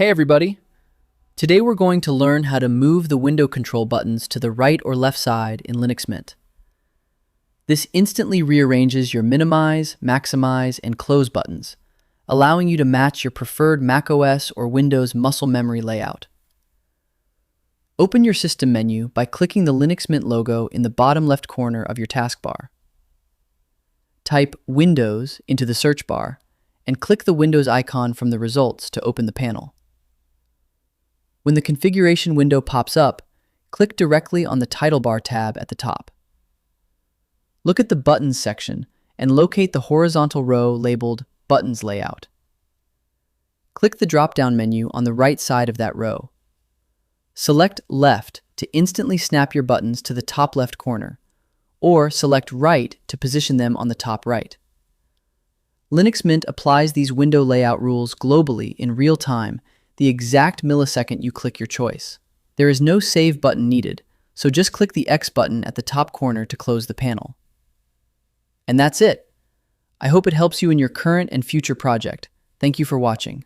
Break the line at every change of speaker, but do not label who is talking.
Hey everybody! Today we're going to learn how to move the window control buttons to the right or left side in Linux Mint. This instantly rearranges your minimize, maximize, and close buttons, allowing you to match your preferred macOS or Windows muscle memory layout. Open your system menu by clicking the Linux Mint logo in the bottom left corner of your taskbar. Type Windows into the search bar and click the Windows icon from the results to open the panel. When the configuration window pops up, click directly on the Titlebar tab at the top. Look at the Buttons section and locate the horizontal row labeled Buttons Layout. Click the drop-down menu on the right side of that row. Select Left to instantly snap your buttons to the top left corner, or select Right to position them on the top right. Linux Mint applies these window layout rules globally in real time, the exact millisecond you click your choice. There is no save button needed, so just click the X button at the top corner to close the panel. And that's it. I hope it helps you in your current and future project. Thank you for watching.